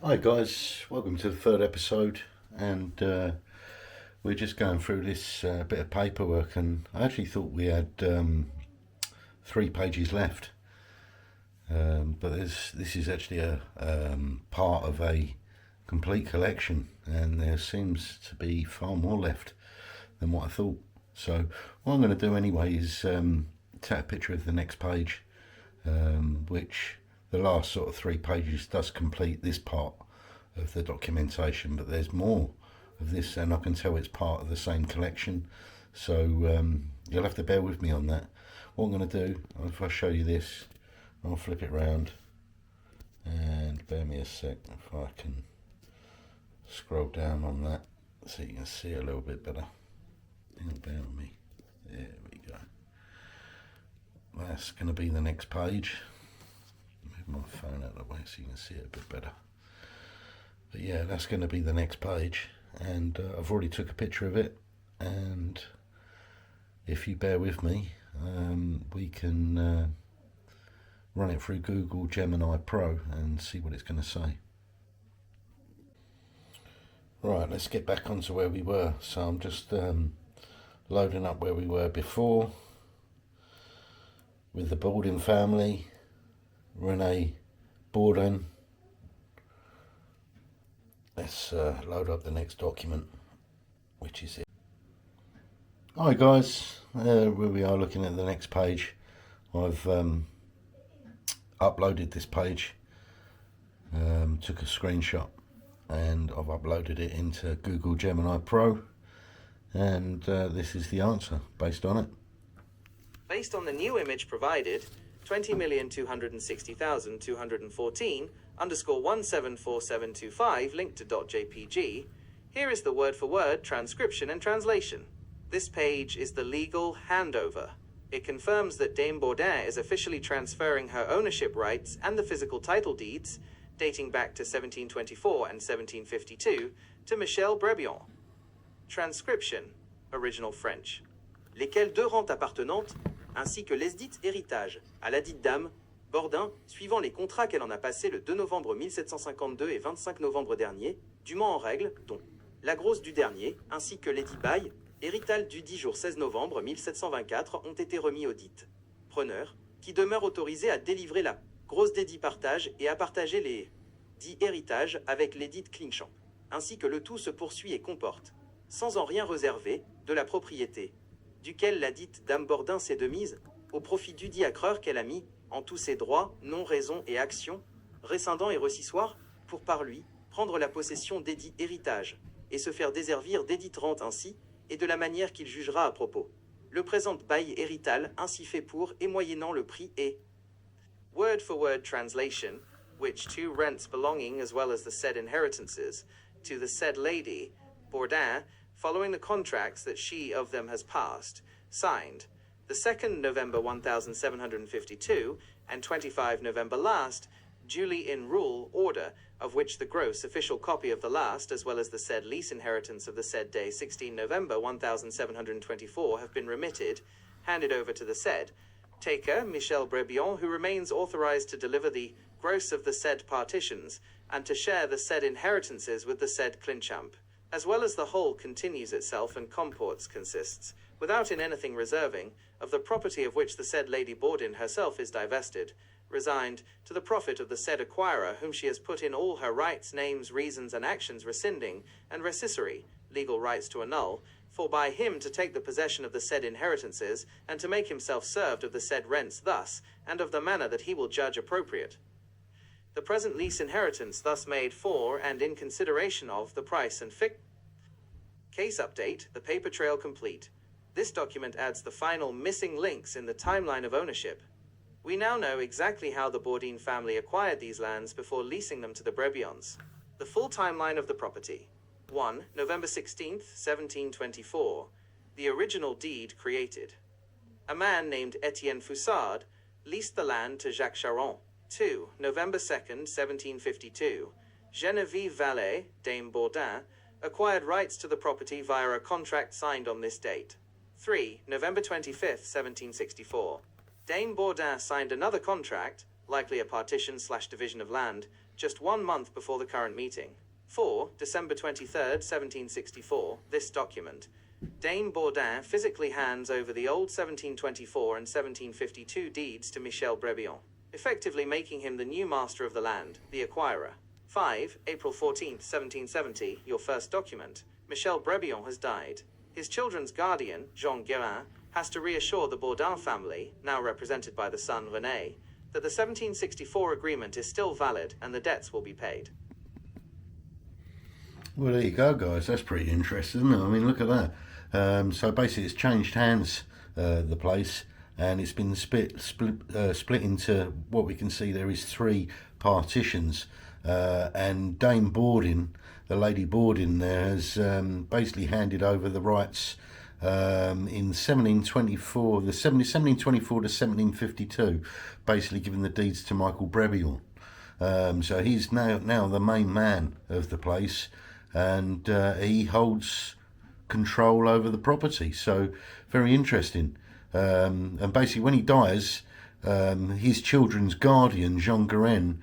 Hi guys, welcome to the third episode, and we're just going through this bit of paperwork, and I actually thought we had 3 pages left, but this is actually a part of a complete collection, and there seems to be far more left than what I thought. So what I'm going to do anyway is take a picture of the next page, which the last sort of 3 pages does complete this part of the documentation, but there's more of this, and I can tell it's part of the same collection, so you'll have to bear with me on that. What I'm going to do, if I show you this, I'll flip it round, and bear me a sec if I can scroll down on that so you can see a little bit better. Bear with me. There we go. That's going to be the next page. Move my phone out of the way so you can see it a bit better. But yeah, that's going to be the next page, and I've already took a picture of it, and if you bear with me, we can run it through Google Gemini Pro and see what it's going to say. Right, let's get back onto where we were. So I'm just loading up where we were before with the Bordin family, Rene Bordin. Let's load up the next document, which is it. Hi guys, where we are looking at the next page. I've uploaded this page, took a screenshot, and I've uploaded it into Google Gemini Pro, and this is the answer based on it. Based on the new image provided, 20,260,214 _174725 linked to .jpg, here is the word-for-word transcription and translation. This page is the legal handover. It confirms that Dame Bordin is officially transferring her ownership rights and the physical title deeds, dating back to 1724 and 1752, to Michel Brebillon. Transcription, original French. Lesquelles deux rentes appartenantes, ainsi que lesdites héritages, à la dite dame, Bordin, suivant les contrats qu'elle en a passés le 2 novembre 1752 et 25 novembre dernier, dûment en règle, dont la grosse du dernier, ainsi que l'édit bail, hérital du dit jour 16 novembre 1724 ont été remis au dit preneur, qui demeure autorisé à délivrer la grosse dédit partage et à partager les dits héritages avec l'édit Clinchamps, ainsi que le tout se poursuit et comporte, sans en rien réserver, de la propriété, duquel la dite dame Bordin s'est demise, au profit du dit accreur qu'elle a mis, en tous ses droits, noms, raisons et actions, rescindants et recissoires, pour par lui, prendre la possession d'édit héritage, et se faire déservir d'édite rente ainsi, et de la manière qu'il jugera à propos. Le présent bail hérital ainsi fait pour et moyennant le prix est word-for-word translation, which two rents belonging as well as the said inheritances, to the said lady, Bordin, following the contracts that she of them has passed, signed, the 2nd November 1752 and 25 November last, duly in rule order, of which the gross official copy of the last, as well as the said lease inheritance of the said day 16 November 1724 have been remitted, handed over to the said taker, Michel Brebillon, who remains authorized to deliver the gross of the said partitions, and to share the said inheritances with the said Clinchamps, as well as the whole continues itself and comports consists, without in anything reserving, of the property of which the said Lady Bordin herself is divested, resigned, to the profit of the said acquirer, whom she has put in all her rights, names, reasons, and actions rescinding, and recissory, legal rights to annul, for by him to take the possession of the said inheritances, and to make himself served of the said rents thus, and of the manner that he will judge appropriate. The present lease inheritance thus made for, and in consideration of, the price and case update, the paper trail complete. This document adds the final missing links in the timeline of ownership. We now know exactly how the Bordin family acquired these lands before leasing them to the Brebillons. The full timeline of the property. 1. November 16th, 1724. The original deed created. A man named Etienne Foussard leased the land to Jacques Charon. 2. November 2nd, 1752. Geneviève Vallée, Dame Bordin, acquired rights to the property via a contract signed on this date. 3. November 25th, 1764. Dame Bordin signed another contract, likely a partition/division of land, just 1 month before the current meeting. 4. December 23rd, 1764, this document. Dame Bordin physically hands over the old 1724 and 1752 deeds to Michel Brebillon, effectively making him the new master of the land, the acquirer. 5. April 14th, 1770, your first document. Michel Brebillon has died. His children's guardian, Jean Guérin, has to reassure the Bordin family, now represented by the son René, that the 1764 agreement is still valid and the debts will be paid. Well, there you go, guys. That's pretty interesting, isn't it? I mean, look at that. So basically, it's changed hands, the place, and it's been split into what we can see. There is 3 partitions, and Dame Bordin, the Lady Bordin, there has basically handed over the rights in 1724, the 1724 to 1752, basically giving the deeds to Michael Brebillon. So he's now the main man of the place, and he holds control over the property. So very interesting. And basically, when he dies, his children's guardian, Jean Guérin,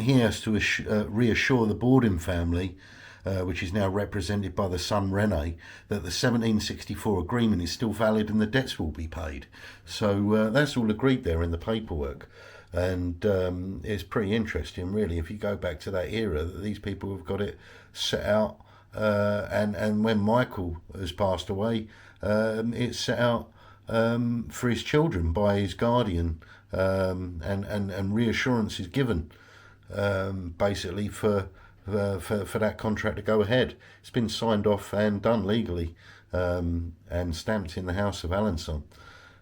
he has to reassure the Bordin family, which is now represented by the son René, that the 1764 agreement is still valid and the debts will be paid. So that's all agreed there in the paperwork. And it's pretty interesting, really, if you go back to that era, that these people have got it set out. And when Michael has passed away, it's set out for his children by his guardian, and reassurance is given, basically for that contract to go ahead. It's been signed off and done legally, and stamped in the House of Alençon.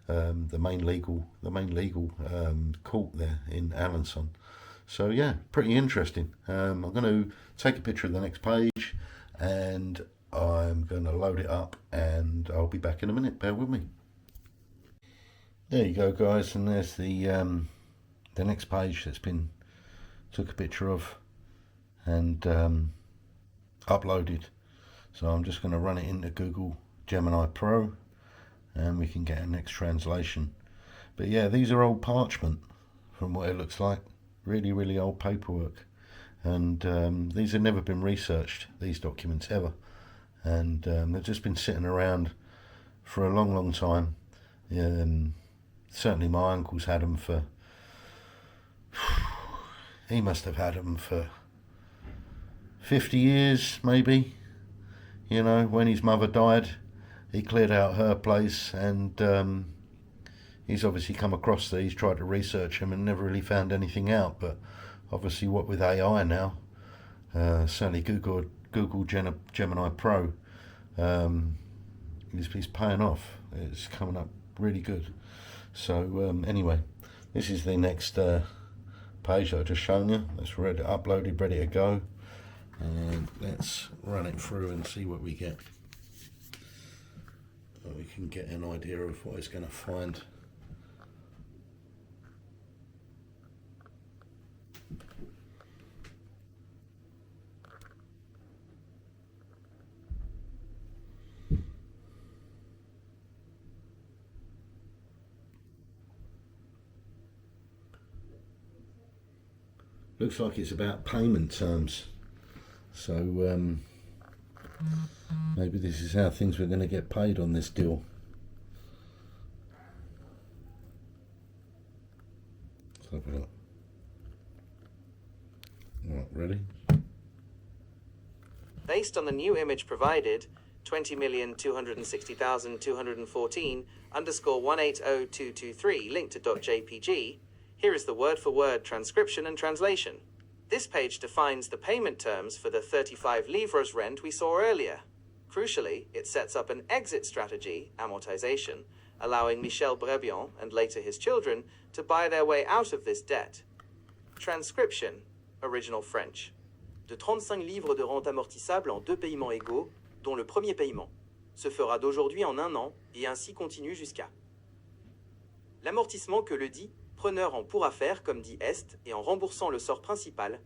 The main legal court there in Alençon. So yeah, pretty interesting. I'm going to take a picture of the next page, and I'm going to load it up, and I'll be back in a minute. Bear with me. There you go, guys, and there's the next page that's been took a picture of and uploaded. So I'm just going to run it into Google Gemini Pro, and we can get a next translation. But yeah, these are old parchment from what it looks like. Really old paperwork, and these have never been researched, these documents, ever, and they've just been sitting around for a long time. Certainly my uncle's had them for he must have had them for 50 years maybe. You know, when his mother died, he cleared out her place, and he's obviously come across these, tried to research them, and never really found anything out. But obviously, what with AI now, certainly Google Gemini Pro, is paying off. It's coming up really good. So anyway, this is the next page that I've just shown you. That's uploaded, ready to go, and let's run it through and see what we get. We can get an idea of what it's going to find. Looks like it's about payment terms. So maybe this is how things were going to get paid on this deal. Let's have a look. Right, ready? Based on the new image provided, 20,260,214 _180223 linked to .jpg, here is the word-for-word transcription and translation. This page defines the payment terms for the 35 livres rent we saw earlier. Crucially, it sets up an exit strategy, amortization, allowing Michel Brebillon and later his children to buy their way out of this debt. Transcription, original French. De 35 livres de rente amortissable en 2 paiements égaux, dont le premier paiement se fera d'aujourd'hui en 1 an et ainsi continue jusqu'à l'amortissement que le dit preneur en pourra faire comme dit est et en remboursant le sort principal,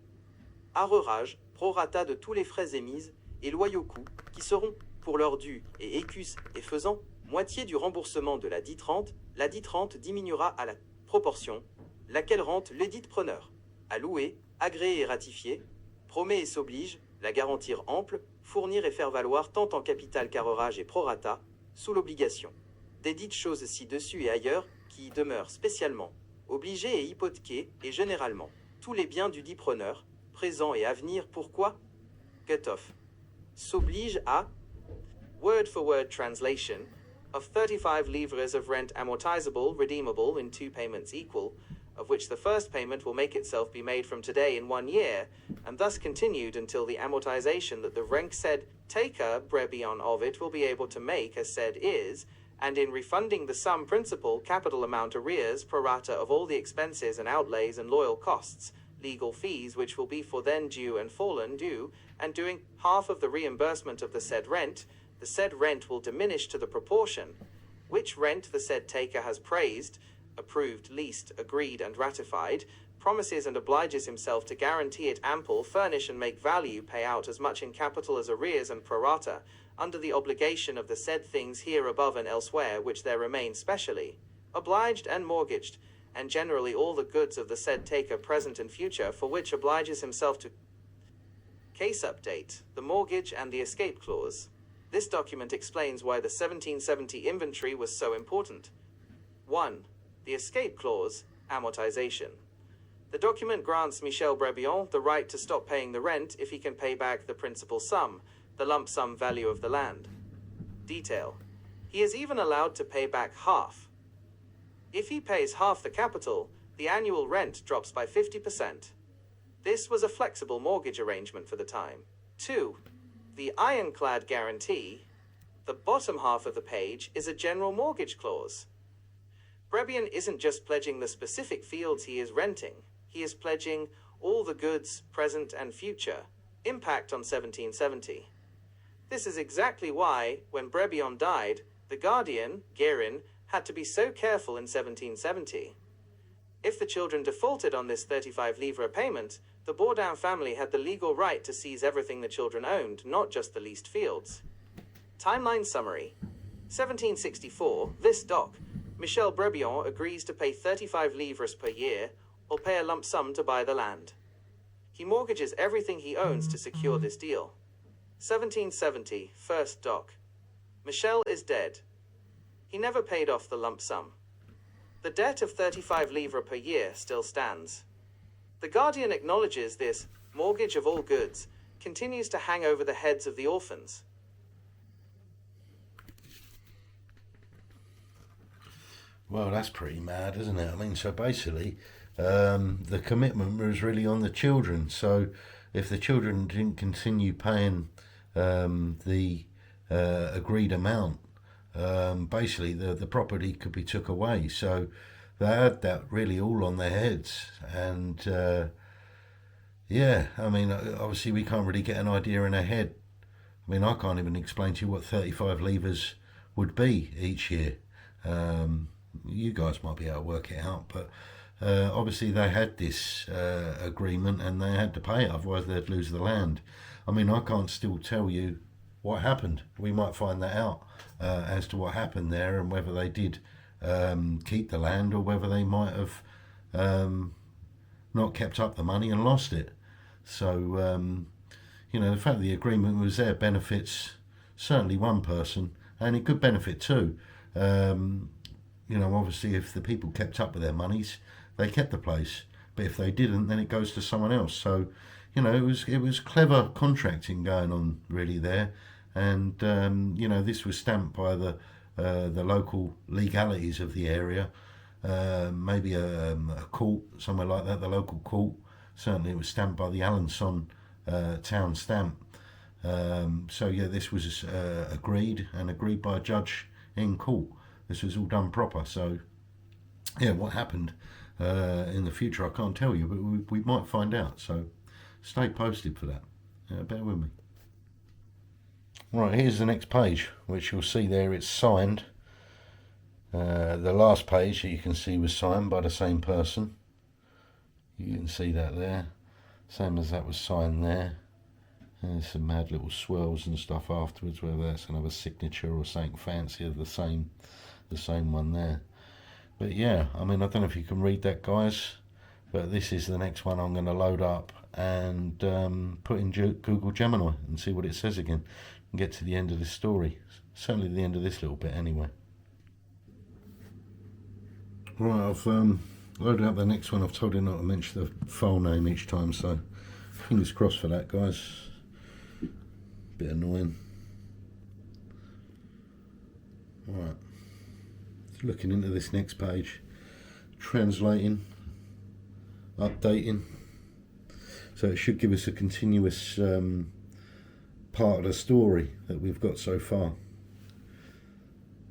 arreurage, prorata de tous les frais émises et loyaux coûts qui seront, pour leur dû et écus et faisant, moitié du remboursement de la dite rente diminuera à la proportion, laquelle rente l'édite preneur, à louer, agréer et ratifier, promet et s'oblige, la garantir ample, fournir et faire valoir tant en capital qu'arreurage et prorata, sous l'obligation des dites choses ci-dessus et ailleurs, qui demeurent spécialement obligés et hypothéqués, et généralement tous les biens du dit preneur, présent et à venir. Pourquoi Cut-off s'oblige à Word for word translation of 35 livres of rent amortizable, redeemable in 2 payments equal, of which the first payment will make itself be made from today in 1 year, and thus continued until the amortization that the rent said taker brebion of it will be able to make as said is, and in refunding the sum principal capital amount arrears pro rata of all the expenses and outlays and loyal costs, legal fees which will be for then due and fallen due, and doing half of the reimbursement of the said rent, the said rent will diminish to the proportion which rent the said taker has praised, approved, leased, agreed, and ratified, promises and obliges himself to guarantee it ample, furnish and make value, pay out as much in capital as arrears and pro rata, under the obligation of the said things here above and elsewhere which there remain specially, obliged and mortgaged, and generally all the goods of the said taker present and future, for which obliges himself to. Case update, the mortgage and the escape clause. This document explains why the 1770 inventory was so important. 1. The escape clause, amortization. The document grants Michel Brebion the right to stop paying the rent if he can pay back the principal sum, the lump sum value of the land. Detail. He is even allowed to pay back half. If he pays half the capital, the annual rent drops by 50%. This was a flexible mortgage arrangement for the time. 2. The ironclad guarantee. The bottom half of the page is a general mortgage clause. Brebion isn't just pledging the specific fields he is renting, he is pledging all the goods, present and future, impact on 1770. This is exactly why, when Brebion died, the guardian, Guérin, had to be so careful in 1770. If the children defaulted on this 35 livre payment, the Bordin family had the legal right to seize everything the children owned, not just the leased fields. Timeline summary. 1764, this doc. Michel Brebion agrees to pay 35 livres per year, or pay a lump sum to buy the land. He mortgages everything he owns to secure this deal. 1770, first doc. Michel is dead. He never paid off the lump sum. The debt of 35 livres per year still stands. The guardian acknowledges this mortgage of all goods continues to hang over the heads of the orphans. Well, that's pretty mad, isn't it? I mean, so basically, the commitment was really on the children. So if the children didn't continue paying the agreed amount, basically the property could be took away. So they had that really all on their heads. And yeah, I mean, obviously we can't really get an idea in our head. I mean, I can't even explain to you what 35 livres would be each year. You guys might be able to work it out, but obviously they had this agreement and they had to pay it, otherwise they'd lose the land. I mean, I can't still tell you what happened. We might find that out as to what happened there and whether they did keep the land or whether they might have not kept up the money and lost it. So, you know, the fact that the agreement was there benefits certainly one person, and it could benefit two. You know, obviously if the people kept up with their monies, they kept the place. But if they didn't, then it goes to someone else. So, you know, it was clever contracting going on really there. And, you know, this was stamped by the local legalities of the area. Maybe a court, somewhere like that, the local court. Certainly it was stamped by the Alençon town stamp. So, yeah, this was agreed by a judge in court. This was all done proper. So, yeah, what happened in the future I can't tell you, but we might find out. So stay posted for that. Bear with me. Right, here's the next page, which you'll see there it's signed. The last page that you can see was signed by the same person. You can see that there. Same as that was signed there. And there's some mad little swirls and stuff afterwards, whether that's another signature or something fancy of the same one there. But yeah, I mean, I don't know if you can read that, guys, But this is the next one I'm going to load up and put in Google Gemini and see what it says again and get to the end of this story. Certainly the end of this little bit anyway. Right, I've loaded up the next one. I've told you not to mention the file name each time, so fingers crossed for that, guys. Bit annoying. Right, looking into this next page, translating, updating, so it should give us a continuous part of the story that we've got so far,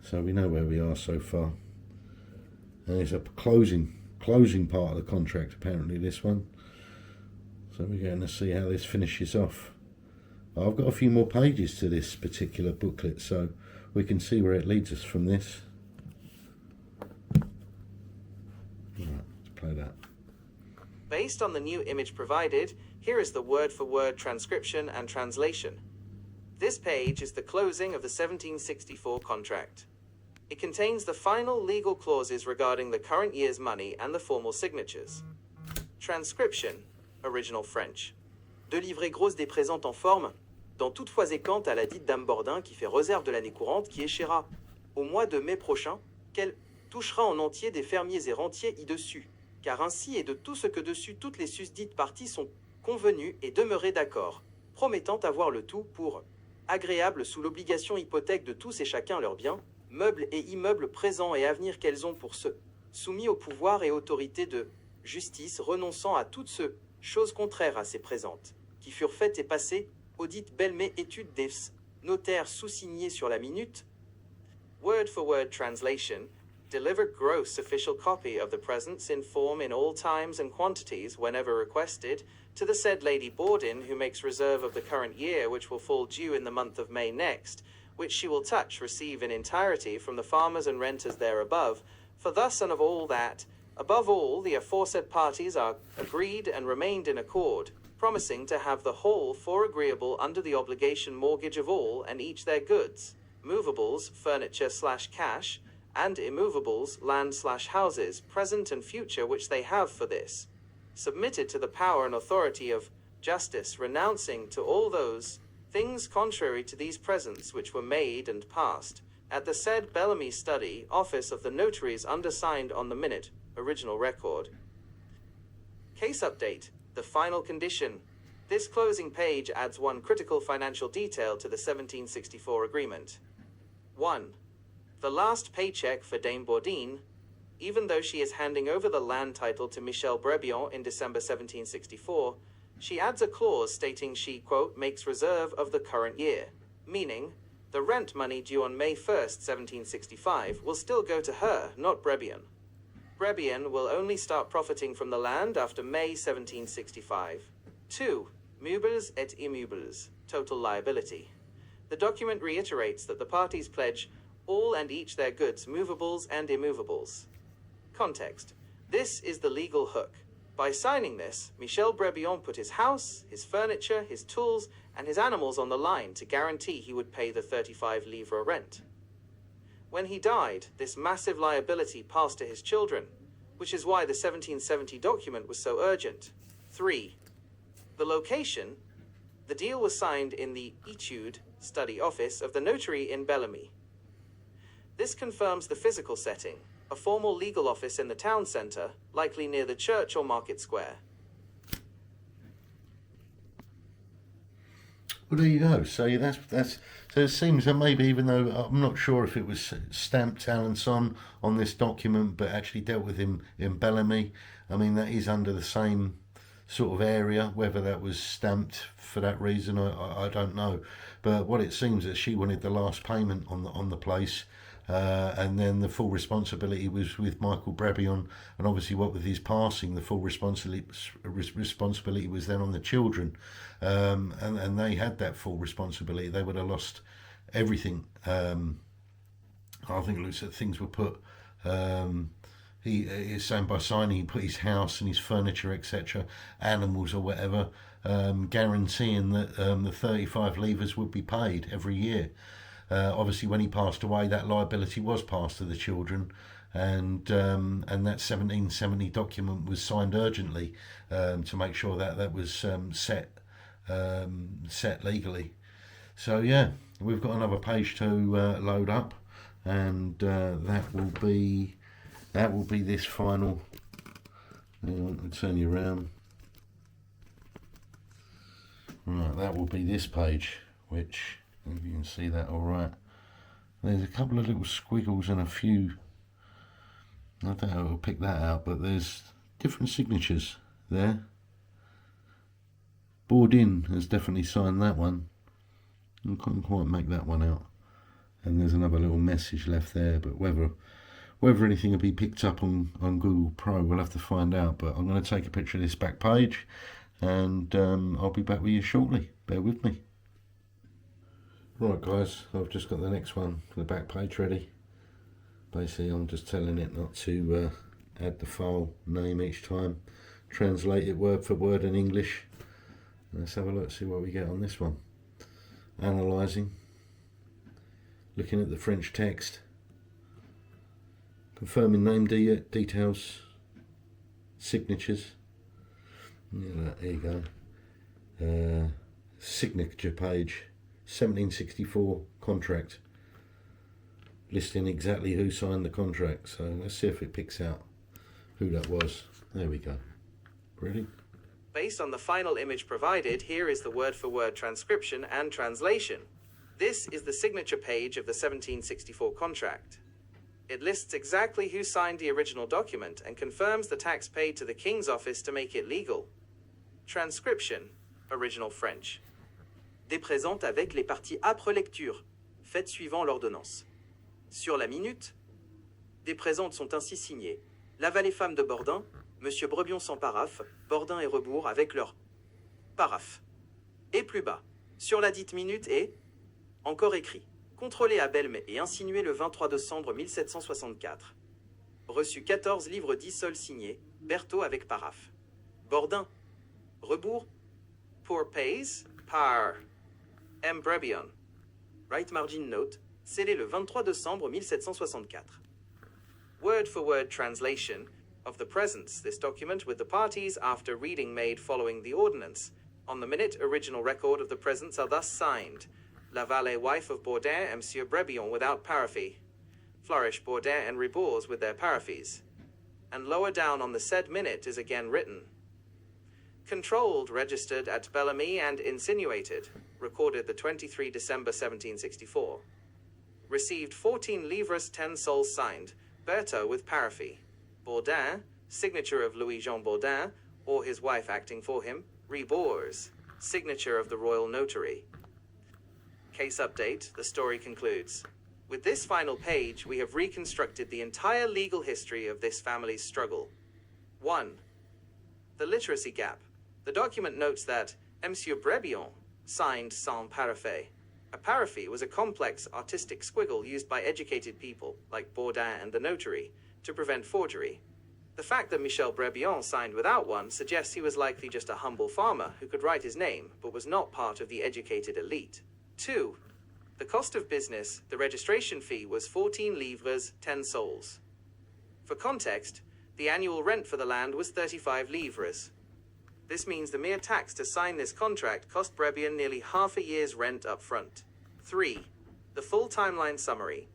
so we know where we are so far. And it's a closing part of the contract, apparently, this one, so we're going to see how this finishes off. I've got a few more pages to this particular booklet, so we can see where it leads us from this. Right, let's play that. Based on the new image provided, here is the word-for-word transcription and translation. This page is the closing of the 1764 contract. It contains the final legal clauses regarding the current year's money and the formal signatures. Transcription, original French. De livrer grosse des présentes en forme, dans toute fois et quant à la dite dame Bordin qui fait réserve de l'année courante qui échira au mois de mai prochain, qu'elle touchera en entier des fermiers et rentiers y-dessus, car ainsi et de tout ce que dessus toutes les susdites parties sont convenues et demeurées d'accord, promettant avoir le tout pour agréable sous l'obligation hypothèque de tous et chacun leurs biens, meubles et immeubles présents et à venir qu'elles ont pour ceux soumis au pouvoir et autorité de justice, renonçant à toutes ceux choses contraires à ces présentes, qui furent faites et passées, audite Belmé étude des notaires sous-signés sur la minute. Word-for-word translation. Deliver gross official copy of the presents in form in all times and quantities whenever requested to the said Lady Bordin, who makes reserve of the current year, which will fall due in the month of May next, which she will touch receive in entirety from the farmers and renters there above, for thus and of all that, above all, the aforesaid parties are agreed and remained in accord, promising to have the whole for agreeable under the obligation mortgage of all and each their goods, movables, furniture/cash, and immovables, land/houses, present and future, which they have for this, submitted to the power and authority of justice, renouncing to all those things contrary to these presents which were made and passed, at the said Bellamy Study, office of the notaries undersigned on the minute, original record. Case update, the final condition. This closing page adds one critical financial detail to the 1764 agreement. 1. The last paycheck for Dame Bordin, even though she is handing over the land title to Michel Brebion in December 1764, she adds a clause stating she, quote, makes reserve of the current year, meaning the rent money due on May 1st, 1765 will still go to her, not Brebion. Brebion will only start profiting from the land after May 1765. 2. Meubles et immeubles, total liability. The document reiterates that the parties pledge all and each their goods, movables and immovables. Context. This is the legal hook. By signing this, Michel Brebion put his house, his furniture, his tools, and his animals on the line to guarantee he would pay the 35 livres rent. When he died, this massive liability passed to his children, which is why the 1770 document was so urgent. 3. The location. The deal was signed in the Etude study office of the notary in Bellamy. This confirms the physical setting, a formal legal office in the town centre, likely near the church or market square. Well, there you go. So that's so it seems that maybe, even though I'm not sure if it was stamped Alençon on this document, but actually dealt with him in Bellamy. I mean, that is under the same sort of area. Whether that was stamped for that reason, I don't know. But what it seems that she wanted the last payment on the place. And then the full responsibility was with Michael Brebion, and obviously what with his passing, the full responsibility was then on the children, and they had that full responsibility. They would have lost everything. I think it looks like things were put, he is saying by signing he put his house and his furniture, etc., animals or whatever, guaranteeing that the 35 livres would be paid every year. Obviously, when he passed away, that liability was passed to the children, and that 1770 document was signed urgently to make sure that that was set legally. So yeah, we've got another page to load up, and that will be this final. I'll turn you around. Right, that will be this page, which, if you can see that all right, there's a couple of little squiggles and a few, I don't know if I'll pick that out, but there's different signatures there. Bordin has definitely signed that one. I couldn't quite make that one out. And there's another little message left there, but whether anything will be picked up on Google Pro, we'll have to find out. But I'm going to take a picture of this back page, and I'll be back with you shortly. Bear with me. Right guys, I've just got the next one for the back page ready. Basically I'm just telling it not to add the file name each time. Translate it word for word in English. Let's have a look, see what we get on this one. Analysing. Looking at the French text. Confirming name details. Signatures. Yeah, there you go. Signature page. 1764 contract. Listing exactly who signed the contract. So let's see if it picks out who that was. There we go. Ready? Based on the final image provided, here is the word-for-word transcription and translation. This is the signature page of the 1764 contract. It lists exactly who signed the original document and confirms the tax paid to the King's office to make it legal. Transcription, original French. Déprésente avec les parties âpres lecture, faites suivant l'ordonnance. Sur la minute, des présentes sont ainsi signées. La valet femme de Bordin, Monsieur Brebion sans paraphe, Bordin et Rebours avec leur paraphe. Et plus bas, sur la dite minute est encore écrit. Contrôlé à Belme et insinué le 23 décembre 1764. Reçu 14 livres 10 sols signés, Berthaud avec paraphe. Bordin, Rebours, Pour pays, par M. Brebion. Right margin note, scellé le 23 décembre 1764. Word-for-word translation of the presents, this document with the parties after reading made following the ordinance. On the minute, original record of the presents are thus signed. La Vallée wife of Bordin and Monsieur Brebion without paraphy. Flourish Bordin and Rebours with their paraphies. And lower down on the said minute is again written. Controlled, registered at Bellamy and insinuated. Recorded the 23 December 1764. Received 14 livres 10 sols signed. Berthaud with paraphy. Bordin, signature of Louis-Jean Bordin, or his wife acting for him. Rebours, signature of the royal notary. Case update, the story concludes. With this final page, we have reconstructed the entire legal history of this family's struggle. 1. The literacy gap. The document notes that Monsieur Brebion signed sans paraphe. A paraphy was a complex artistic squiggle used by educated people, like Bordin and the notary, to prevent forgery. The fact that Michel Brebion signed without one suggests he was likely just a humble farmer who could write his name, but was not part of the educated elite. 2. The cost of business, the registration fee was 14 livres, 10 sols. For context, the annual rent for the land was 35 livres. This means the mere tax to sign this contract cost Brebion nearly half a year's rent up front. 3. The full timeline summary.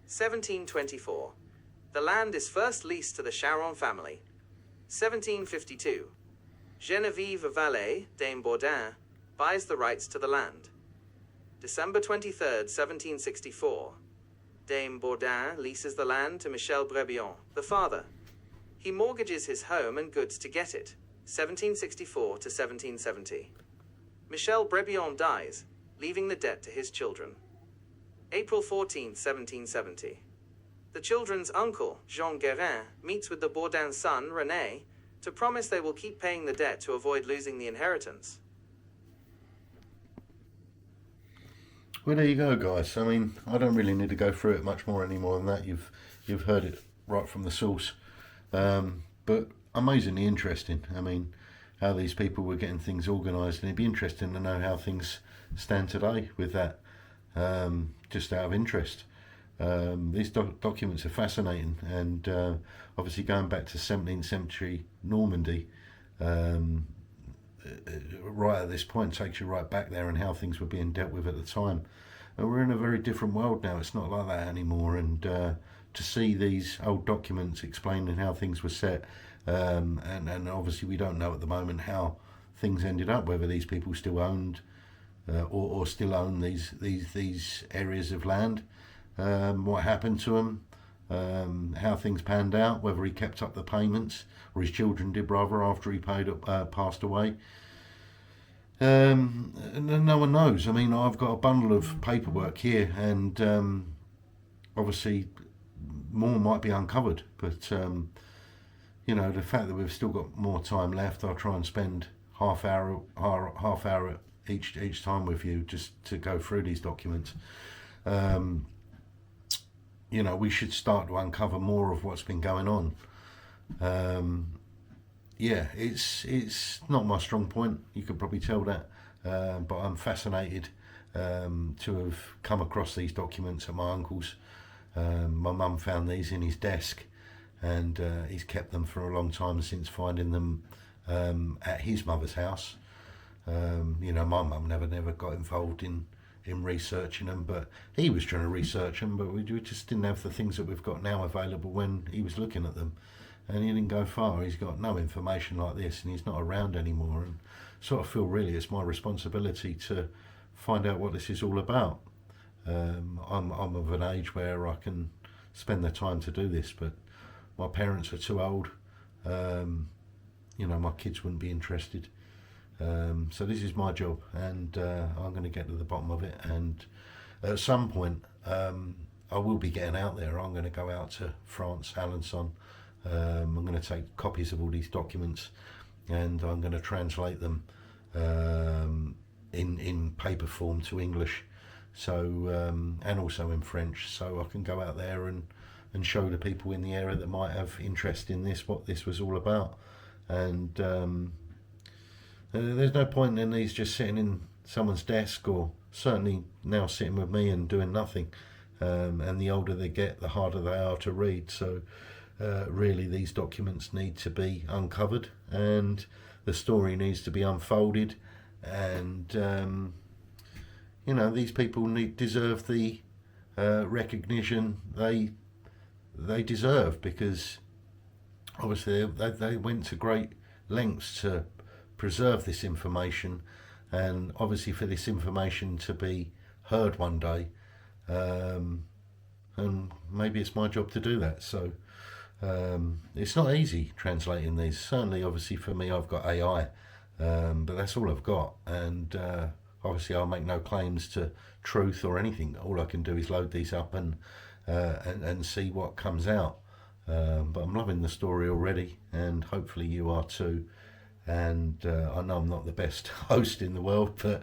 1724. The land is first leased to the Charon family. 1752. Geneviève Vallée, Dame Bordin, buys the rights to the land. December 23, 1764. Dame Bordin leases the land to Michel Brebion, the father. He mortgages his home and goods to get it. 1764 to 1770. Michel Brebion dies, leaving the debt to his children. April 14, 1770. The children's uncle, Jean Guérin, meets with the Bordin son, René, to promise they will keep paying the debt to avoid losing the inheritance. Well, there you go, guys. I mean, I don't really need to go through it much more anymore than that. You've heard it right from the source. But amazingly interesting. I mean, how these people were getting things organised, and it'd be interesting to know how things stand today with that. just out of interest. These documents are fascinating, and obviously going back to 17th century Normandy, right at this point takes you right back there and how things were being dealt with at the time. And we're in a very different world now. It's not like that anymore. And to see these old documents explaining how things were set, and obviously we don't know at the moment how things ended up, whether these people still owned or still own these areas of land, what happened to them, how things panned out, whether he kept up the payments or his children did rather after he passed away. No one knows. I mean, I've got a bundle of paperwork here, and obviously more might be uncovered, but you know, the fact that we've still got more time left, I'll try and spend half hour each time with you just to go through these documents. You know, we should start to uncover more of what's been going on. Yeah, it's not my strong point, you could probably tell that, but I'm fascinated to have come across these documents at my uncle's. My mum found these in his desk, and he's kept them for a long time since finding them at his mother's house. You know, my mum never got involved in researching them, but he was trying to research them, but we just didn't have the things that we've got now available when he was looking at them. And he didn't go far. He's got no information like this, and he's not around anymore. And sort of feel really it's my responsibility to find out what this is all about. I'm of an age where I can spend the time to do this, but my parents are too old. You know, my kids wouldn't be interested. So this is my job, and I'm going to get to the bottom of it. And at some point, I will be getting out there. I'm going to go out to France, Alençon. I'm going to take copies of all these documents, and I'm going to translate them in paper form to English, so and also in French, so I can go out there and show the people in the area that might have interest in this what this was all about. And there's no point in these just sitting in someone's desk, or certainly now sitting with me and doing nothing. And the older they get, the harder they are to read. So really these documents need to be uncovered, and the story needs to be unfolded, and you know, these people deserve the recognition they deserve, because obviously they went to great lengths to preserve this information, and obviously for this information to be heard one day, and maybe it's my job to do that. So it's not easy translating these. Certainly, obviously for me, I've got AI, but that's all I've got, and obviously I'll make no claims to truth or anything. All I can do is load these up and see what comes out. But I'm loving the story already, and hopefully you are too. And I know I'm not the best host in the world, but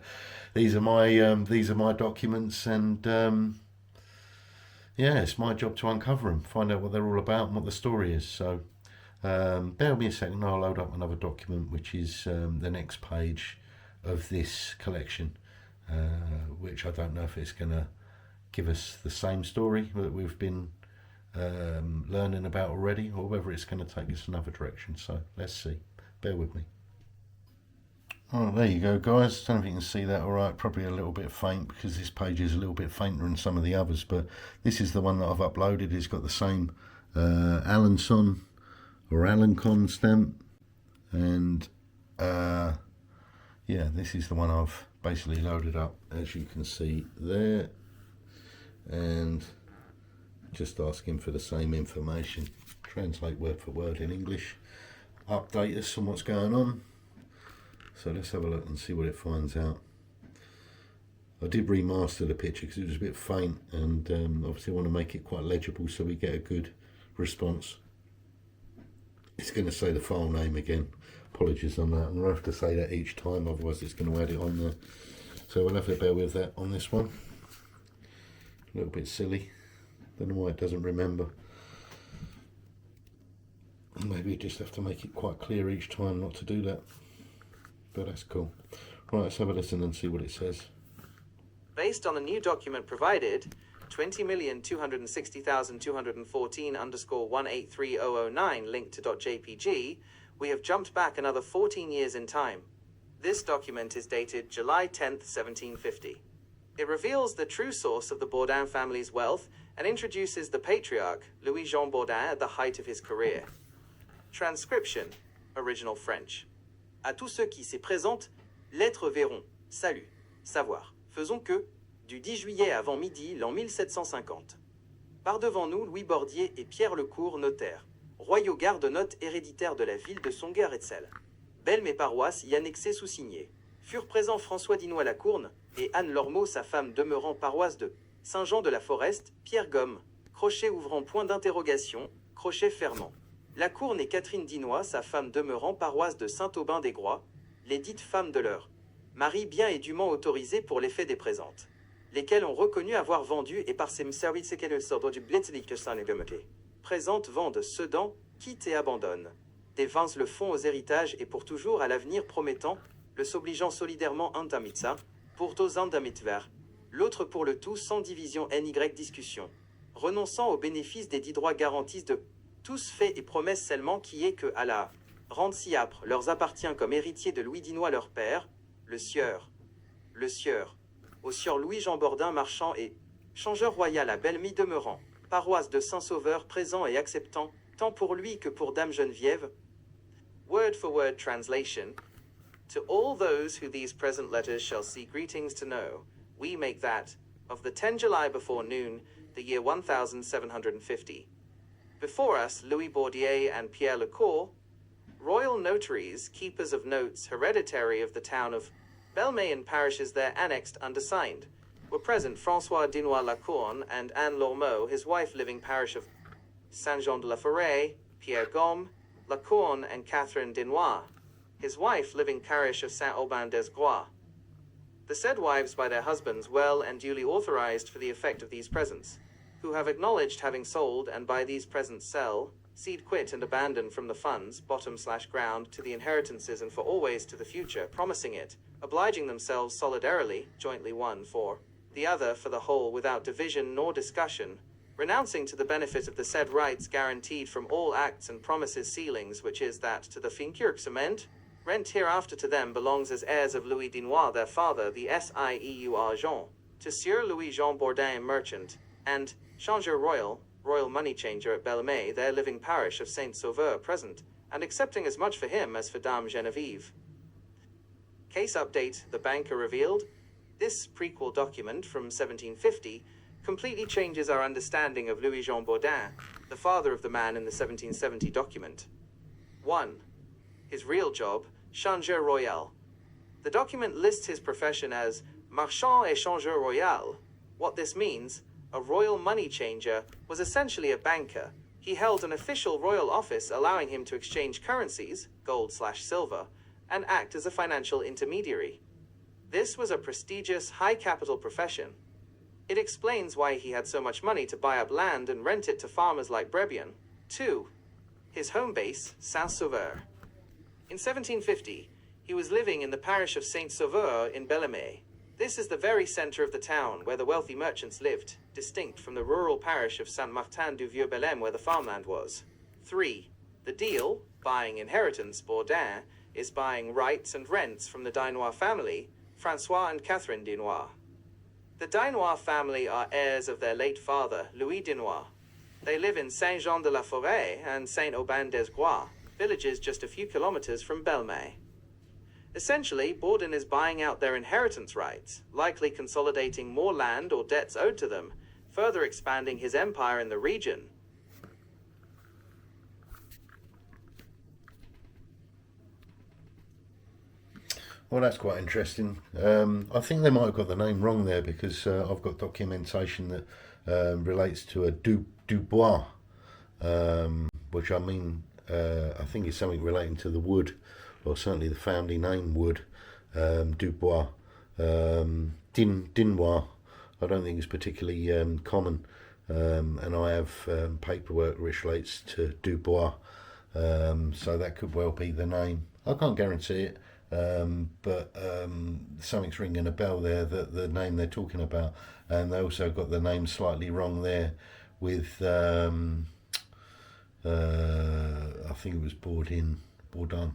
these are my documents, and yeah, it's my job to uncover them, find out what they're all about and what the story is. So bear with me a second, I'll load up another document, which is the next page of this collection, which I don't know if it's going to give us the same story that we've been learning about already, or whether it's going to take us another direction. So let's see. Bear with me. Oh, there you go, guys. I don't know if you can see that all right. Probably a little bit faint because this page is a little bit fainter than some of the others, but this is the one that I've uploaded. It's got the same Alençon or Alencon stamp, and yeah, this is the one I've basically loaded up, as you can see there, and just asking for the same information. Translate word for word in English, update us on what's going on. So let's have a look and see what it finds out. I did remaster the picture because it was a bit faint, and obviously I want to make it quite legible so we get a good response. It's going to say the file name again. Apologies on that. I'm going to have to say that each time, otherwise it's going to add it on there. So we'll have to bear with that on this one. A little bit silly. Don't know why it doesn't remember. Maybe you just have to make it quite clear each time not to do that. But that's cool. Right, let's have a listen and see what it says. Based on a new document provided, 20,260,214_183009 linked to .jpg, we have jumped back another 14 years in time. This document is dated July 10th, 1750. It reveals the true source of the Bordin family's wealth and introduces the patriarch, Louis-Jean Bordin, at the height of his career. Transcription, original French. À tous ceux qui s'y présentent, lettres verront, salut, savoir, faisons que, du 10 juillet avant midi l'an 1750. Par devant nous Louis Bordier et Pierre Lecourt, notaires, royaux gardes-notes héréditaires de la ville de Songuer-Etzel. Belme et paroisse y annexées sous signé. Furent présents François Dinois Lacourne et Anne Lormeau, sa femme, demeurant paroisse de Saint-Jean de la Forest, Pierre Gomme, crochet ouvrant point d'interrogation, crochet fermant. Lacourne et Catherine Dinois, sa femme, demeurant paroisse de Saint-Aubin-des-Groix, les dites femmes de leur mari bien et dûment autorisées pour l'effet des présentes, lesquelles ont reconnu avoir vendu et par ses services qu'elles sortent du Blitzlicht présentes vendent, sedans, quittent et abandonnent. Des vins le font aux héritages et pour toujours à l'avenir promettant, le s'obligeant solidairement un damitza, pour tous un damitver, l'autre pour le tout sans division NY discussion, renonçant au bénéfice des 10 droits garantis de tous faits et promesses seulement qui est que à la rente si âpre leur appartient comme héritier de Louis Dinois leur père, le sieur, au sieur Louis-Jean Bordin marchand et changeur royal à Belmy demeurant, paroisse de Saint-Sauveur présent et acceptant, tant pour lui que pour Dame Geneviève. Word for word translation. To all those who these present letters shall see greetings to know, we make that, of the 10 July before noon, the year 1750. Before us Louis Bordier and Pierre Lecourt, royal notaries, keepers of notes hereditary of the town of Belme and parishes there annexed undersigned, were present François Dinois Lacourne and Anne Lormeau, his wife, living parish of Saint-Jean de la Forêt, Pierre Gomme, Lacourne, and Catherine Dinois, his wife, living parish of Saint-Aubin-des-Groix. The said wives by their husbands well and duly authorized for the effect of these presents, who have acknowledged having sold and by these presents sell, seed quit and abandon from the funds, bottom/ground, to the inheritances and for always to the future, promising it, obliging themselves solidarily, jointly one for the other for the whole without division nor discussion, renouncing to the benefit of the said rights guaranteed from all acts and promises sealings, which is that to the fincurxement, rent hereafter to them belongs as heirs of Louis Dinois their father, the Sieur Jean, to Sieur Louis-Jean Bordin merchant, and Changeur Royal, royal money changer at Belme, their living parish of Saint-Sauveur present, and accepting as much for him as for Dame Geneviève. Case update, the banker revealed, this prequel document from 1750 completely changes our understanding of Louis-Jean Bordin, the father of the man in the 1770 document. 1. His real job, Changeur Royal. The document lists his profession as Marchand et Changeur Royal. What this means, a royal money changer, was essentially a banker. He held an official royal office allowing him to exchange currencies, gold/silver, and act as a financial intermediary. This was a prestigious, high-capital profession. It explains why he had so much money to buy up land and rent it to farmers like Brebien. 2. His home base, Saint-Sauveur. In 1750, he was living in the parish of Saint-Sauveur in Bellemay. This is the very center of the town where the wealthy merchants lived, distinct from the rural parish of Saint-Martin-du-Vieux-Belem where the farmland was. 3. The deal, buying inheritance, Bordin, is buying rights and rents from the Dinois family, François and Catherine Dinois. The Dinois family are heirs of their late father, Louis Dinois. They live in Saint-Jean de la Forêt and Saint-Aubin-des-Groix, villages just a few kilometers from Belme. Essentially, Bordin is buying out their inheritance rights, likely consolidating more land or debts owed to them, further expanding his empire in the region. Well, that's quite interesting. I think they might have got the name wrong there because I've got documentation that relates to a Dubois, which I think is something relating to the wood, or certainly the family name wood, Dubois. Dinois, I don't think is particularly common, and I have paperwork which relates to Dubois, so that could well be the name. I can't guarantee it. but something's ringing a bell there, that the name they're talking about, and they also got the name slightly wrong there with I think it was Bordin. Let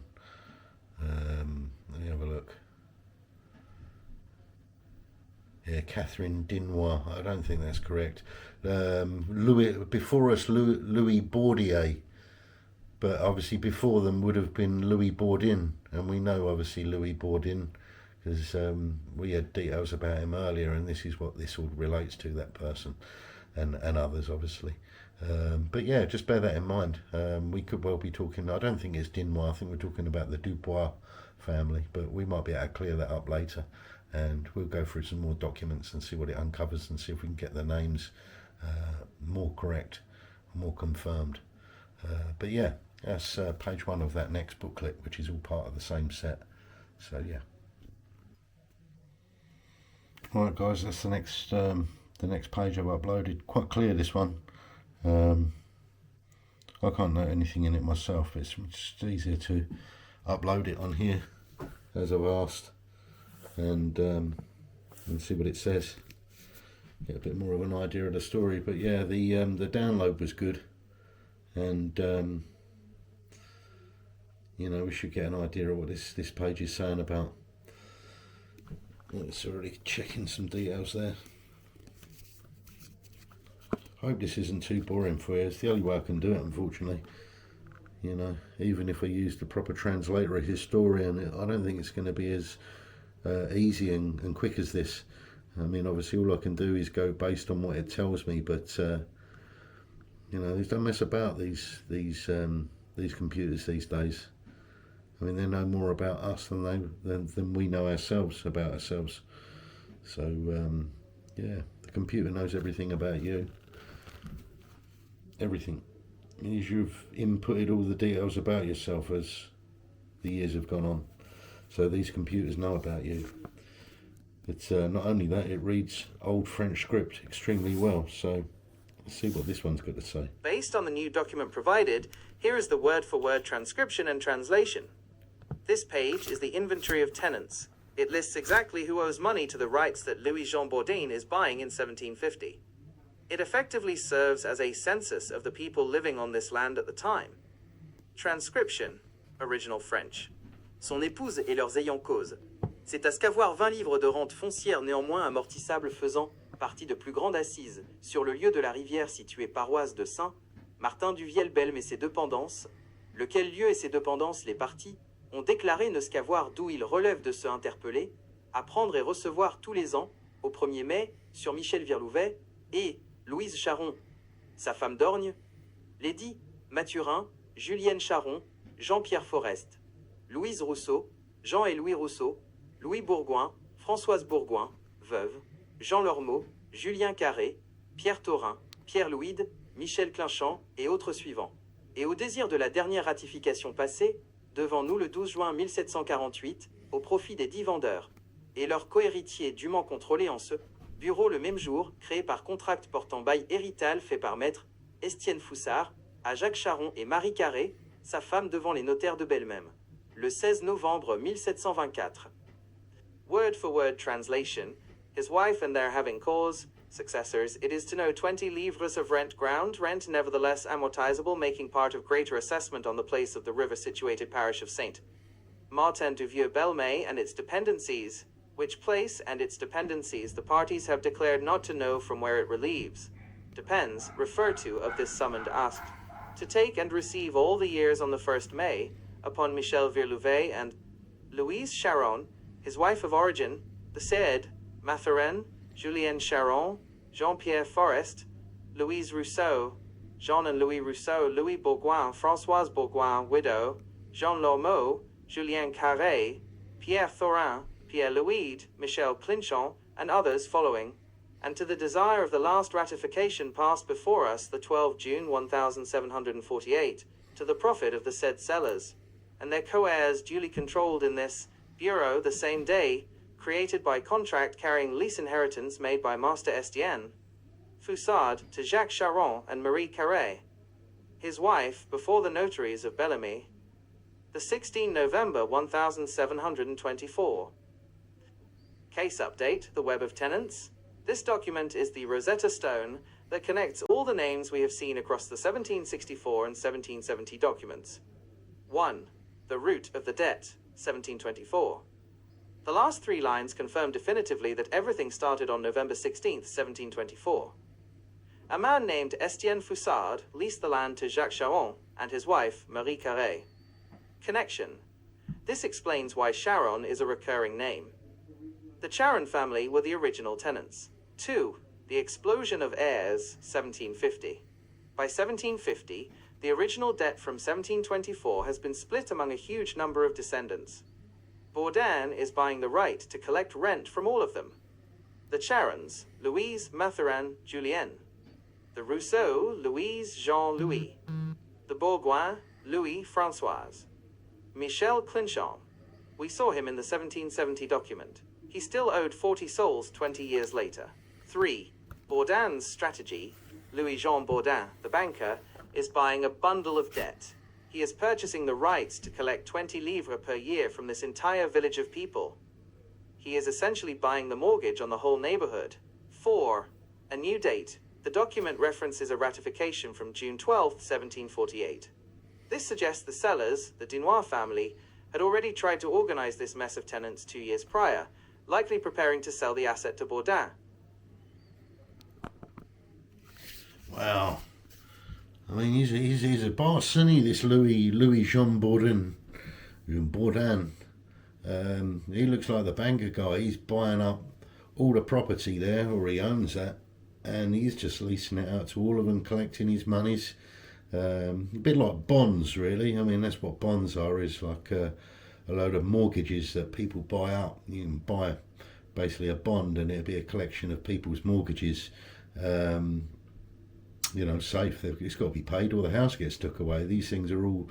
me have a look. Yeah, Catherine Dinois. I don't think that's correct. Louis before us, Louis Bordier, but obviously before them would have been Louis Bordin, and we know obviously Louis Bordin because we had details about him earlier, and this is what this all relates to, that person, and others obviously. But yeah, just bear that in mind. We could well be talking, I don't think it's Dinois, I think we're talking about the Dubois family, but we might be able to clear that up later, and we'll go through some more documents and see what it uncovers and see if we can get the names more correct, more confirmed. But yeah, that's page 1 of that next booklet, which is all part of the same set. So yeah. Alright guys, that's the next page I've uploaded. Quite clear, this one. I can't note anything in it myself, but it's just easier to upload it on here as I've asked, and see what it says, get a bit more of an idea of the story. But yeah, the download was good, and you know, we should get an idea of what this page is saying about. It's already checking some details there. I hope this isn't too boring for you. It's the only way I can do it, unfortunately. You know, even if I use the proper translator or historian, I don't think it's going to be as easy and quick as this. I mean, obviously all I can do is go based on what it tells me, but you know, don't mess about these computers these days. I mean, they know more about us than we know ourselves about ourselves. So yeah, the computer knows everything about you. Everything. As you've inputted all the details about yourself as the years have gone on. So these computers know about you. It's not only that, it reads old French script extremely well. So let's see what this one's got to say. Based on the new document provided, here is the word-for-word transcription and translation. This page is the inventory of tenants. It lists exactly who owes money to the rights that Louis-Jean Bordin is buying in 1750. It effectively serves as a census of the people living on this land at the time. Transcription, original French. Son épouse et leurs ayants cause. C'est à ce qu'avoir 20 livres de rente foncière néanmoins amortissable faisant partie de plus grande assise sur le lieu de la rivière située paroisse de Saint, Martin du Viel-Belme et ses dependances, lequel lieu et ses dependances les parties, ont déclaré ne qu'avoir d'où il relève de se interpeller, à prendre et recevoir tous les ans, au 1er mai, sur Michel Virlouvet, et Louise Charon, sa femme d'Orgne, Lady Mathurin, Julienne Charon, Jean-Pierre Forest, Louise Rousseau, Jean et Louis Rousseau, Louis Bourgoin, Françoise Bourgoin, veuve, Jean Lormeau, Julien Carré, Pierre Taurin, Pierre Louide, Michel Clinchamps et autres suivants. Et au désir de la dernière ratification passée, devant nous le 12 juin 1748, au profit des 10 vendeurs, et leurs cohéritiers dûment contrôlés en ce bureau le même jour, créé par contract portant bail hérital fait par maître Estienne Foussard, à Jacques Charon et Marie Carré, sa femme devant les notaires de Belmême, le 16 novembre 1724. Word-for-word translation. His wife and their having cause, successors, it is to know 20 livres of ground rent nevertheless amortizable, making part of greater assessment on the place of the river-situated parish of St. Martin du Vieux-Belmay and its dependencies, which place and its dependencies the parties have declared not to know from where it relieves. Depends, referred to of this summoned asked, to take and receive all the years on the 1st May, upon Michel Virlouvet and Louise Charon, his wife of origin, the said Mathurin, Julienne Charon, Jean-Pierre Forest, Louise Rousseau, Jean and Louis Rousseau, Louis Bourgoin, Françoise Bourgoin, widow, Jean Lormeau, Julien Carré, Pierre Taurin, Pierre Louide, Michel Clinchamps, and others following, and to the desire of the last ratification passed before us the 12 June 1748, to the profit of the said sellers, and their co-heirs duly controlled in this bureau the same day, created by contract carrying lease inheritance made by Master Estienne Foussard to Jacques Charon and Marie Carré, his wife, before the notaries of Bellamy, the 16 November 1724. Case update, the web of tenants. This document is the Rosetta Stone that connects all the names we have seen across the 1764 and 1770 documents. 1. The root of the debt, 1724. The last three lines confirm definitively that everything started on November 16, 1724. A man named Estienne Foussard leased the land to Jacques Charon and his wife, Marie Carré. Connection. This explains why Charon is a recurring name. The Charon family were the original tenants. 2. The explosion of heirs, 1750. By 1750, the original debt from 1724 has been split among a huge number of descendants. Bordin is buying the right to collect rent from all of them. The Charons, Louise, Mathurin, Julien. The Rousseau, Louise, Jean-Louis. The Bourgoin, Louis, Françoise. Michel Clinchamps. We saw him in the 1770 document. He still owed 40 souls 20 years later. 3. Bordin's strategy. Louis-Jean Bordin, the banker, is buying a bundle of debt. He is purchasing the rights to collect 20 livres per year from this entire village of people. He is essentially buying the mortgage on the whole neighborhood. 4. A new date. The document references a ratification from June 12, 1748. This suggests the sellers, the Dunois family, had already tried to organize this mess of tenants 2 years prior, likely preparing to sell the asset to Bordin. Wow. I mean, he's a boss, isn't he, this Louis-Jean Bordin. He looks like the banker guy. He's buying up all the property there, or he owns that, and he's just leasing it out to all of them, collecting his monies. A bit like bonds, really. I mean, that's what bonds are, is like a load of mortgages that people buy up. You can buy basically a bond, and it'll be a collection of people's mortgages. Safe. It's got to be paid, or the house gets took away. These things are all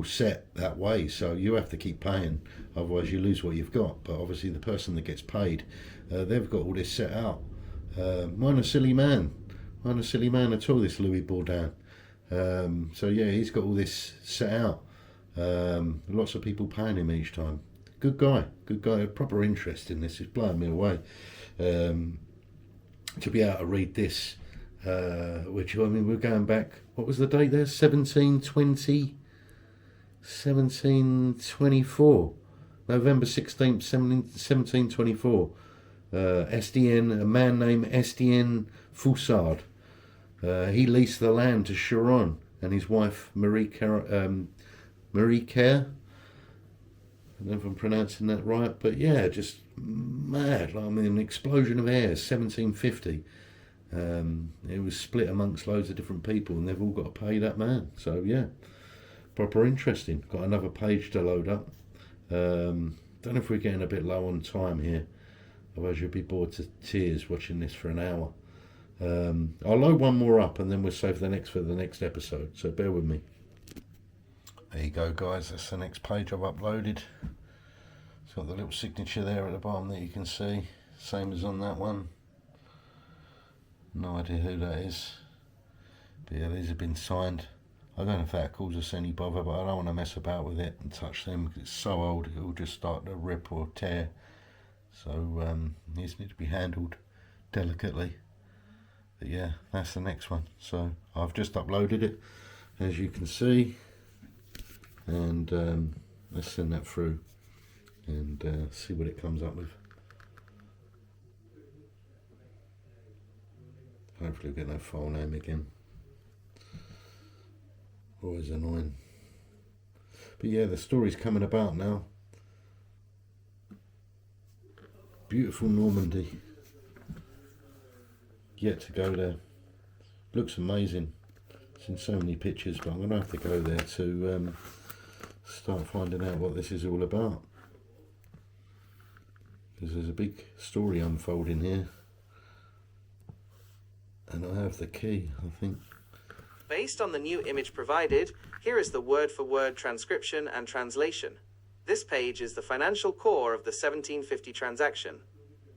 set that way, so you have to keep paying, otherwise you lose what you've got. But obviously the person that gets paid, they've got all this set out. Mine a silly man at all, this Louis Bordin. So yeah, he's got all this set out. Lots of people paying him each time. Good guy, proper interest in this. It's blowing me away to be able to read this, which, I mean, we're going back, what was the date there? 1724, November 16th, 1724. Estienne, a man named Estienne Foussard. He leased the land to Charon and his wife Marie Care. I don't know if I'm pronouncing that right, but yeah, just mad. I mean, an explosion of heirs, 1750. It was split amongst loads of different people, and they've all got to pay that man. So yeah, proper interesting. Got another page to load up. Don't know if we're getting a bit low on time here, otherwise you'll be bored to tears watching this for an hour. I'll load one more up, and then we'll save the next for the next episode, so bear with me. There you go, guys, that's the next page I've uploaded. It's got the little signature there at the bottom that you can see, same as on that one. No idea who that is, but yeah, these have been signed. I don't know if that causes us any bother, but I don't want to mess about with it and touch them because it's so old it will just start to rip or tear. So these need to be handled delicately. But yeah, that's the next one. So I've just uploaded it, as you can see, and let's send that through and see what it comes up with. Hopefully we'll get no file name again. Always annoying. But yeah, the story's coming about now. Beautiful Normandy. Yet to go there. Looks amazing. It's in so many pictures, but I'm going to have to go there to start finding out what this is all about. Because there's a big story unfolding here. And I have the key, I think. Based on the new image provided, here is the word-for-word transcription and translation. This page is the financial core of the 1750 transaction.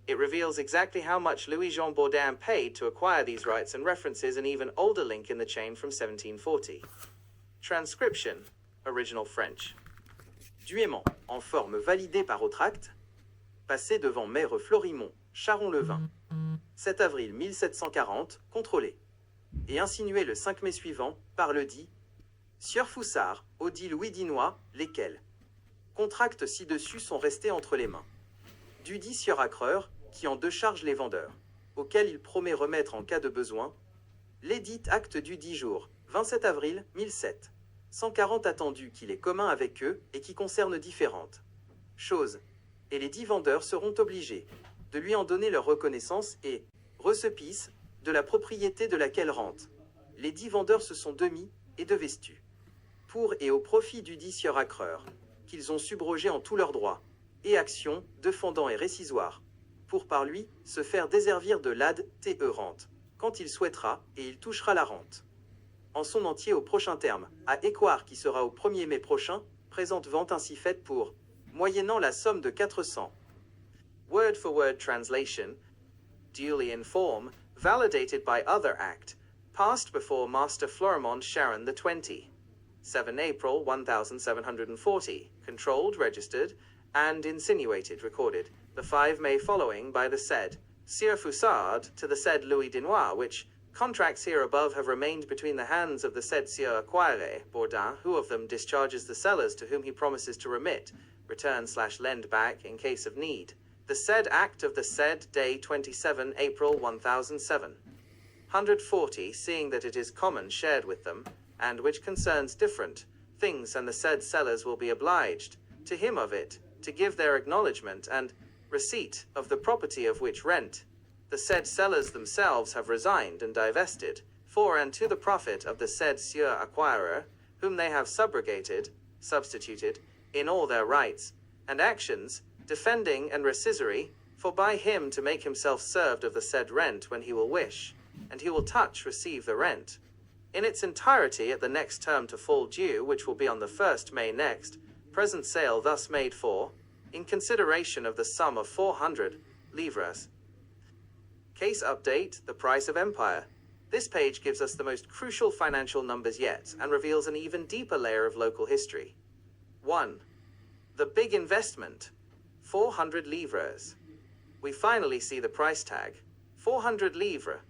It reveals exactly how much Louis-Jean Bordin paid to acquire these rights and references an even older link in the chain from 1740. Transcription, original French. du aimant, en forme validée par autre acte, passé devant maire Florimond, Charon le 20, 7 avril 1740, contrôlé, et insinué le 5 mai suivant, par le dit Sieur Foussard, au dit Louis Dinois, lesquels contracts ci-dessus sont restés entre les mains du dit Sieur Accreur, qui en décharge les vendeurs, auxquels il promet remettre en cas de besoin, l'édit acte du 10 jour, 27 avril 1007, 140 attendu qu'il est commun avec eux et qui concerne différentes choses, et les 10 vendeurs seront obligés de lui en donner leur reconnaissance et recepice de la propriété de laquelle rente. Les 10 vendeurs se sont demis et devestus, pour et au profit du dit Sieur Accreur, qu'ils ont subrogé en tous leurs droits, et actions, défendant et récisoires, pour par lui se faire déservir de l'ad te rente, quand il souhaitera, et il touchera la rente. En son entier au prochain terme, à Écoire qui sera au 1er mai prochain, présente vente ainsi faite pour, moyennant la somme de 400. Word for word translation, duly in form, validated by other act, passed before Master Florimond Charon the 20. 7 April 1740, controlled, registered, and insinuated, recorded, the 5 May following by the said Sieur Foussard to the said Louis Dinois, which contracts here above have remained between the hands of the said Sieur Acquire, Bordin, who of them discharges the sellers to whom he promises to remit, return/lend back in case of need. The said act of the said day 27 April 1007. 140, seeing that it is common shared with them, and which concerns different things, and the said sellers will be obliged to him of it, to give their acknowledgement and receipt of the property of which rent the said sellers themselves have resigned and divested, for and to the profit of the said Sieur Acquirer, whom they have substituted, in all their rights and actions, defending and rescissory, for by him to make himself served of the said rent when he will wish, and he will receive the rent in its entirety at the next term to fall due, which will be on the 1st May next, present sale thus made for, in consideration of the sum of 400 livres. Case update, the price of empire. This page gives us the most crucial financial numbers yet, and reveals an even deeper layer of local history. 1. The big investment, 400 livres. We finally see the price tag, 400 livres.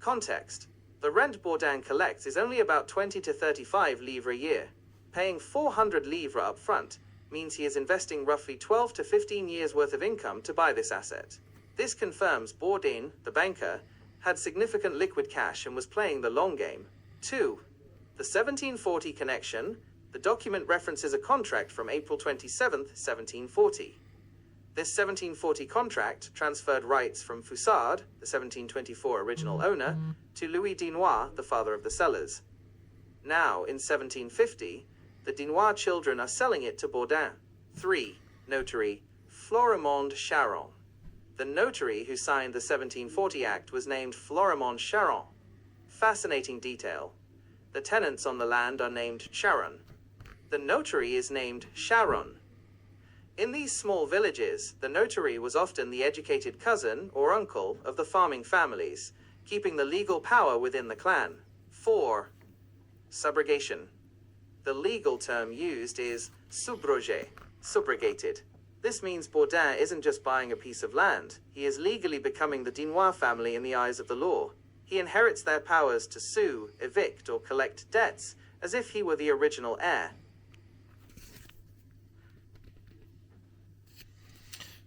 Context. The rent Bordin collects is only about 20 to 35 livres a year. Paying 400 livres up front means he is investing roughly 12 to 15 years worth of income to buy this asset. This confirms Bordin, the banker, had significant liquid cash and was playing the long game. 2. The 1740 connection. The document references a contract from April 27, 1740. This 1740 contract transferred rights from Foussard, the 1724 original owner, to Louis Dinois, the father of the sellers. Now, in 1750, the Dinois children are selling it to Bordin. 3. Notary, Florimond Charon. The notary who signed the 1740 Act was named Florimond Charon. Fascinating detail. The tenants on the land are named Charon. The notary is named Charon. In these small villages, the notary was often the educated cousin or uncle of the farming families, keeping the legal power within the clan. 4. Subrogation. The legal term used is subrogé, subrogated. This means Bordin isn't just buying a piece of land, he is legally becoming the Dinois family in the eyes of the law. He inherits their powers to sue, evict, or collect debts, as if he were the original heir.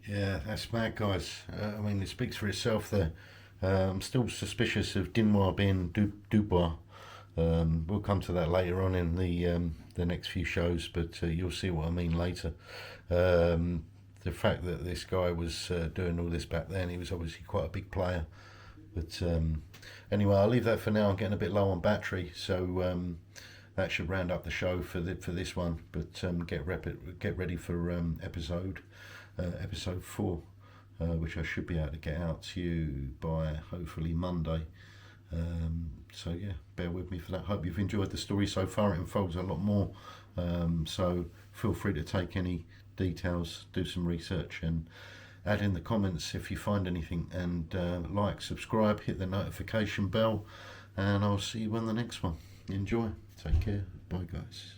Yeah, that's mad, guys. I mean, it speaks for itself there. I'm still suspicious of Dinois being Dubois. We'll come to that later on in the next few shows, but you'll see what I mean later. The fact that this guy was doing all this back then, he was obviously quite a big player. But anyway, I'll leave that for now. I'm getting a bit low on battery, so that should round up the show for this one. But get ready for episode 4, which I should be able to get out to you by hopefully Monday. So yeah, bear with me for that. Hope you've enjoyed the story so far. It unfolds a lot more, so feel free to take any details, do some research, and add in the comments if you find anything, and like, subscribe, hit the notification bell, and I'll see you on the next one. Enjoy, take care, bye guys.